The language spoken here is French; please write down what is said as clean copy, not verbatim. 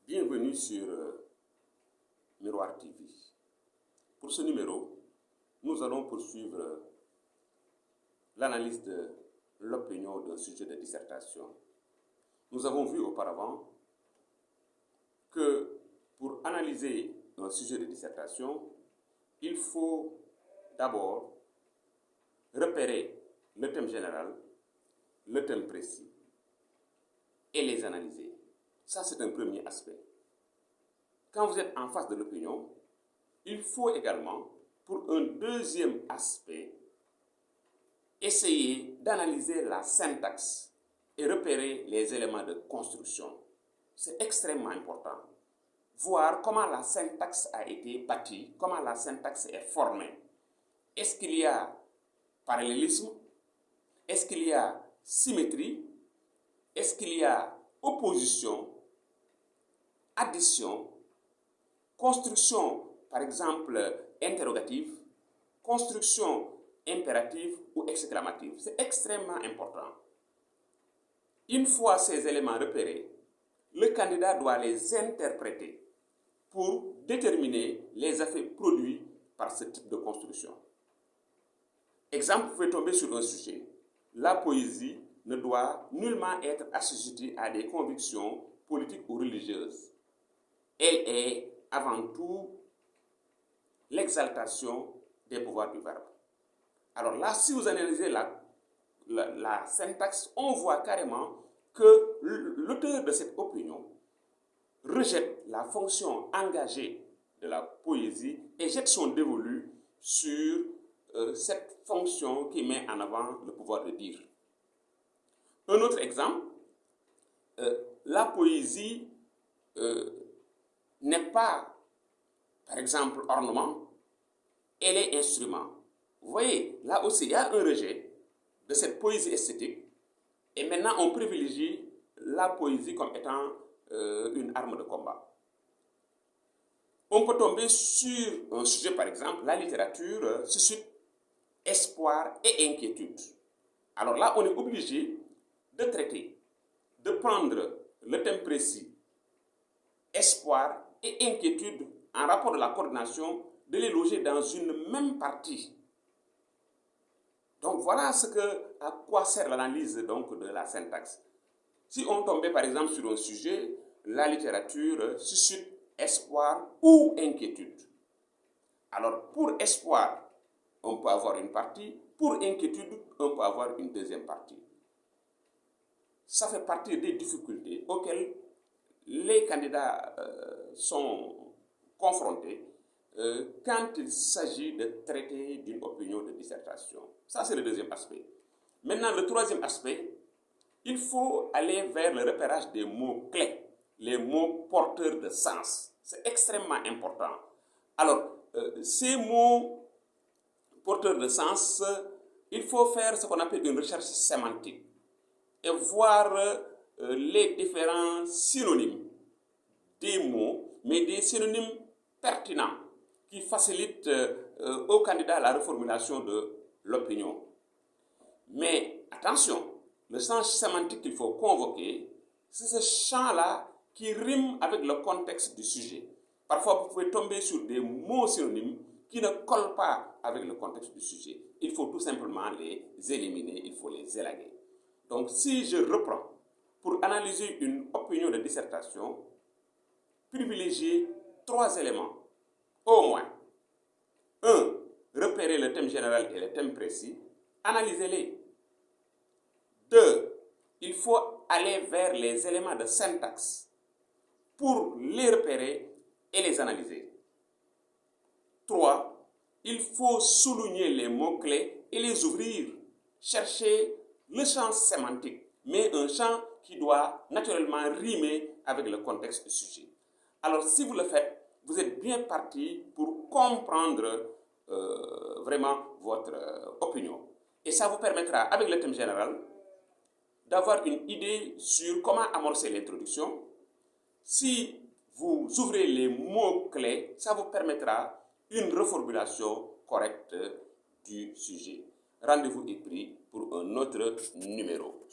Bienvenue sur Miroir TV. Pour ce numéro, nous allons poursuivre l'analyse de l'opinion d'un sujet de dissertation. Nous avons vu auparavant que pour analyser un sujet de dissertation, il faut d'abord repérer le thème général, le thème précis et les analyser. Ça, c'est un premier aspect. Quand vous êtes en face de l'opinion, il faut également, pour un deuxième aspect, essayer d'analyser la syntaxe et repérer les éléments de construction. C'est extrêmement important. Voir comment la syntaxe a été bâtie, comment la syntaxe est formée. Est-ce qu'il y a parallélisme? Est-ce qu'il y a symétrie? Est-ce qu'il y a opposition, addition, construction, par exemple, interrogative, construction impérative ou exclamative? C'est extrêmement important. Une fois ces éléments repérés, le candidat doit les interpréter pour déterminer les effets produits par ce type de construction. Exemple, vous pouvez tomber sur un sujet. La poésie ne doit nullement être assujettie à des convictions politiques ou religieuses. Elle est avant tout l'exaltation des pouvoirs du verbe. Alors là, si vous analysez la syntaxe, on voit carrément que l'auteur de cette opinion rejette la fonction engagée de la poésie et jette son dévolu sur cette fonction qui met en avant le pouvoir de dire. Un autre exemple, la poésie n'est pas, par exemple, ornement, elle est instrument. Vous voyez, là aussi, il y a un rejet de cette poésie esthétique et maintenant on privilégie la poésie comme étant une arme de combat. On peut tomber sur un sujet, par exemple, la littérature suscite espoir et inquiétude. Alors là, on est obligé de traiter, de prendre le thème précis, espoir et inquiétude en rapport de la coordination, de les loger dans une même partie. Donc voilà à quoi sert l'analyse donc de la syntaxe. Si on tombait par exemple sur un sujet, la littérature suscite espoir ou inquiétude. Alors pour espoir, on peut avoir une partie, pour inquiétude, on peut avoir une deuxième partie. Ça fait partie des difficultés auxquelles les candidats sont confrontés quand il s'agit de traiter d'une opinion de dissertation. Ça, c'est le deuxième aspect. Maintenant, le troisième aspect, il faut aller vers le repérage des mots clés, les mots porteurs de sens. C'est extrêmement important. Alors, ces mots porteurs de sens, il faut faire ce qu'on appelle une recherche sémantique et voir les différents synonymes des mots, mais des synonymes pertinents qui facilitent au candidat la reformulation de l'opinion. Mais attention, le sens sémantique qu'il faut convoquer, c'est ce champ-là qui rime avec le contexte du sujet. Parfois, vous pouvez tomber sur des mots synonymes qui ne collent pas avec le contexte du sujet. Il faut tout simplement les éliminer, il faut les élaguer. Donc, si je reprends, pour analyser une opinion de dissertation, privilégiez 3 éléments, au moins. 1. Repérez le thème général et le thème précis, analysez-les. 2. Il faut aller vers les éléments de syntaxe pour les repérer et les analyser. 3. Il faut souligner les mots-clés et les ouvrir. Chercher le champ sémantique, mais un champ qui doit naturellement rimer avec le contexte du sujet. Alors, si vous le faites, vous êtes bien parti pour comprendre vraiment votre opinion. Et ça vous permettra, avec le thème général, d'avoir une idée sur comment amorcer l'introduction. Si vous ouvrez les mots-clés, ça vous permettra une reformulation correcte du sujet. Rendez-vous est pris pour un autre numéro.